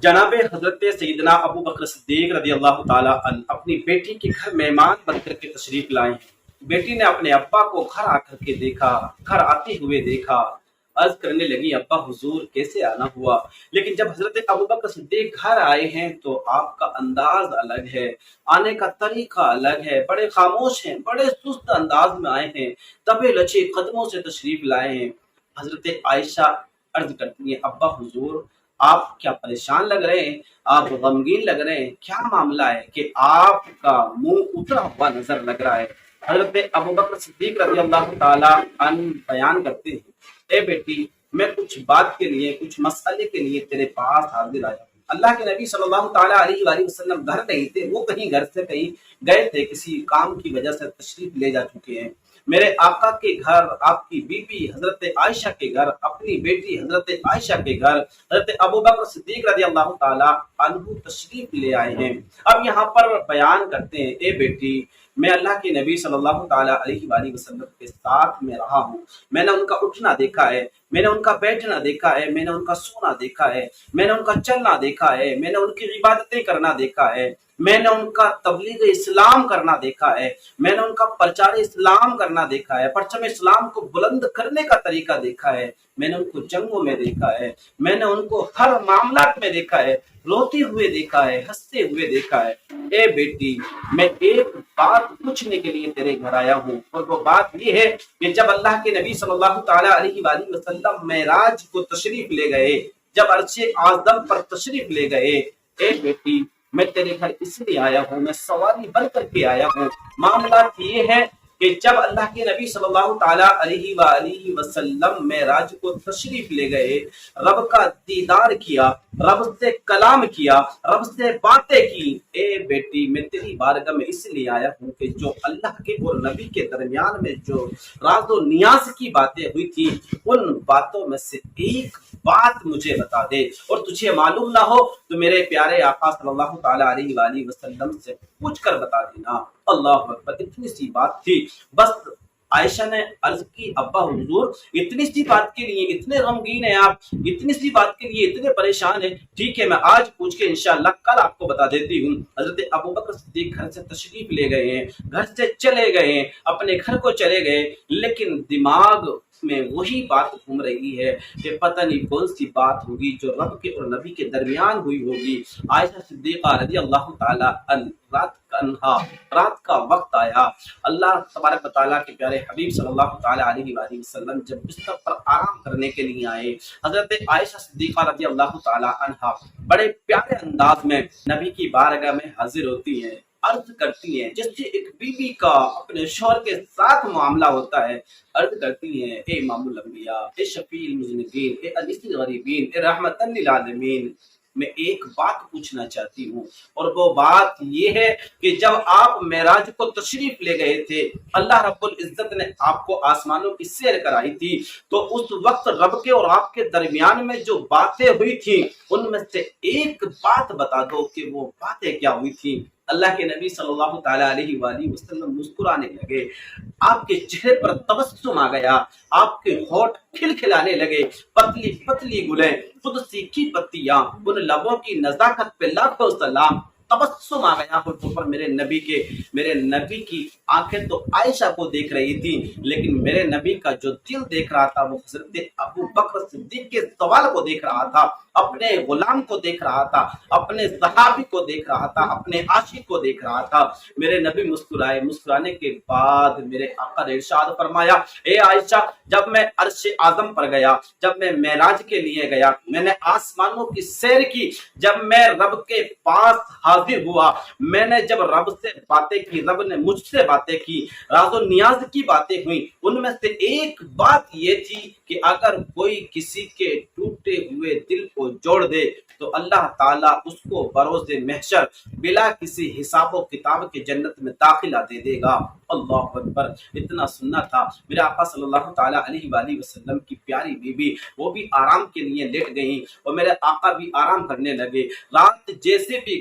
جناب حضرت سیدنا ابو بکر صدیق رضی اللہ تعالیٰ عنہ اپنی بیٹی کے گھر مہمان بن کر کے تشریف لائے ہیں۔ بیٹی نے اپنے ابا کو گھر آ کر کے دیکھا، گھر آتے ہوئے دیکھا، عرض کرنے لگی ابا حضور کیسے آنا ہوا؟ لیکن جب حضرت ابو بکر صدیق گھر آئے ہیں تو آپ کا انداز الگ ہے، آنے کا طریقہ الگ ہے، بڑے خاموش ہیں، بڑے سست انداز میں آئے ہیں، دبے لچے قدموں سے تشریف لائے ہیں۔ حضرت عائشہ عرض کرتی ہیں ابا حضور آپ کیا پریشان لگ رہے ہیں، آپ غمگین لگ رہے ہیں، کیا معاملہ ہے کہ آپ کا منہ اترا ہوا نظر لگ رہا ہے؟ حضرت ابو بکر صدیق رضی اللہ تعالیٰ عنہ بیان کرتے ہیں اے بیٹی میں کچھ بات کے لیے، کچھ مسئلے کے لیے تیرے پاس حاضر آیا ہوں۔ اللہ کے نبی صلی اللہ تعالیٰ علیہ وآلہ وسلم گھر نہیں تھے، وہ کہیں گھر سے کہیں گئے تھے، کسی کام کی وجہ سے تشریف لے جا چکے ہیں۔ میرے آقا کے گھر، آپ کی بیوی حضرت عائشہ کے گھر، اپنی بیٹی حضرت عائشہ کے گھر حضرت ابو بکر صدیق رضی اللہ تعالیٰ عنہ تشریف لے آئے ہیں۔ اب یہاں پر بیان کرتے ہیں اے بیٹی میں اللہ کے نبی صلی اللہ تعالیٰ علیہ وآلہ وسلم کے ساتھ میں رہا ہوں، میں نے ان کا اٹھنا دیکھا ہے، میں نے ان کا بیٹھنا دیکھا ہے، میں نے ان کا سونا دیکھا ہے، میں نے ان کا چلنا دیکھا ہے، میں نے ان کی عبادتیں کرنا دیکھا ہے، میں نے ان کا تبلیغ اسلام کرنا دیکھا ہے، میں نے ان کا پرچار اسلام کرنا دیکھا ہے، پرچم اسلام کو بلند کرنے کا طریقہ دیکھا ہے، میں نے ان کو جنگوں میں دیکھا ہے، میں نے ان کو ہر معاملات میں دیکھا ہے، روتے ہوئے دیکھا ہے، ہنستے ہوئے دیکھا ہے۔ اے بیٹی میں ایک بات پوچھنے کے لیے تیرے گھر آیا ہوں، اور وہ بات یہ ہے کہ جب اللہ کے نبی صلی اللہ تعالیٰ علیہ وآلہ وسلم معراج کو تشریف لے گئے، جب عرش اعظم پر تشریف لے گئے، اے بیٹی میں تیرے گھر اس لیے آیا ہوں، میں سواری بن کر کے آیا ہوں۔ معاملات یہ ہے کہ جب اللہ کے نبی صلی اللہ تعالیٰ علیہ وآلہ وسلم معراج کو تشریف لے گئے، رب کا دیدار کیا، رب سے کلام کیا، رب سے باتیں کی، اے بیٹی میں تیری بارگاہ میں اس لیے آیا ہوں کہ جو اللہ کے اور نبی کے درمیان میں جو راز و نیاز کی باتیں ہوئی تھی، ان باتوں میں سے ایک بات مجھے بتا دے، اور تجھے معلوم نہ ہو تو میرے پیارے آقا صلی اللہ تعالیٰ علیہ وآلہ وسلم سے پوچھ کر بتا دینا۔ اللہ اکبر، اتنی سی بات تھی بس۔ عائشہ نے عرض کی ابا حضور اتنی سی بات کے لیے اتنے غمگین ہیں آپ، اتنی سی بات کے لیے اتنے پریشان ہیں، ٹھیک ہے میں آج پوچھ کے انشاءاللہ کل آپ کو بتا دیتی ہوں۔ حضرت ابو بکر صدیق گھر سے تشریف لے گئے ہیں، گھر سے چلے گئے ہیں، اپنے گھر کو چلے گئے، لیکن دماغ میں وہی بات گھوم رہی ہے کہ پتہ نہیں کون سی بات ہوگی جو رب کے اور نبی کے درمیان ہوئی ہوگی۔ عائشہ صدیقہ رضی اللہ تعالیٰ عنہ رات کا وقت آیا، اللہ تبارک و تعالیٰ کے پیارے حبیب صلی اللہ تعالیٰ علیہ وآلہ وسلم جب بستر پر آرام کرنے کے لیے آئے، حضرت عائشہ صدیقہ رضی اللہ تعالیٰ عنہ بڑے پیارے انداز میں نبی کی بارگاہ میں حاضر ہوتی ہیں، عرض کرتی ہیں جس سے ایک بیوی کا اپنے شوہر کے ساتھ معاملہ ہوتا ہے، عرض کرتی ہیں اے امام الانبیاء، اے شفیع المذنبین، اے انیس الغریبین، اے رحمت للعالمین، میں ایک بات پوچھنا چاہتی ہوں، اور وہ بات یہ ہے کہ جب آپ معراج کو تشریف لے گئے تھے، اللہ رب العزت نے آپ کو آسمانوں کی سیر کرائی تھی، تو اس وقت رب کے اور آپ کے درمیان میں جو باتیں ہوئی تھیں ان میں سے ایک بات بتا دو کہ وہ باتیں کیا ہوئی تھیں۔ اللہ کے نبی صلی اللہ تعالیٰ علیہ وآلہ وسلم مسکرانے لگے، آپ کے چہرے پر تبسم آ گیا، آپ کے ہونٹ کھلکھلانے لگے، پتلی پتلی گلیں، قدسی کی پتیاں، ان لبوں کی نزاکت پہ لاکھوں سلام، تبسم آ گیا ہونٹوں پر میرے نبی کی آنکھیں تو عائشہ کو دیکھ رہی تھی، لیکن میرے نبی کا جو دل دیکھ رہا تھا وہ حضرت ابو بکر صدیق کے سوال کو دیکھ رہا تھا، اپنے غلام کو دیکھ رہا تھا، اپنے صحابی کو دیکھ رہا تھا، اپنے عاشق کو دیکھ رہا تھا۔ میرے نبی مسکرائے، مسکرانے کے بعد میرے آقا نے ارشاد فرمایا اے عائشہ جب میں عرش اعظم پر گیا، جب میں معراج کے لیے گیا، میں نے آسمانوں کی سیر کی، جب میں رب کے پاس حاضر ہوا، میں نے جب رب سے باتیں کی، رب نے مجھ سے باتیں کی، راز و نیاز کی باتیں ہوئیں، ان میں سے ایک بات یہ تھی کہ اگر کوئی کسی کے ٹوٹے ہوئے دل کو جوڑ دے تو اللہ تعالیٰ اس کو بروز محشر بلا کسی حساب و کتاب کے جنت میں داخلہ دے دے گا۔ اللہ اکبر، اتنا سننا تھا۔ میرے آقا صلی اللہ تعالیٰ علیہ وآلہ وسلم کی پیاری بیوی وہ بھی آرام کے لیے لیٹ گئیں اور میرے آقا بھی آرام کرنے لگے۔ رات جیسے بھی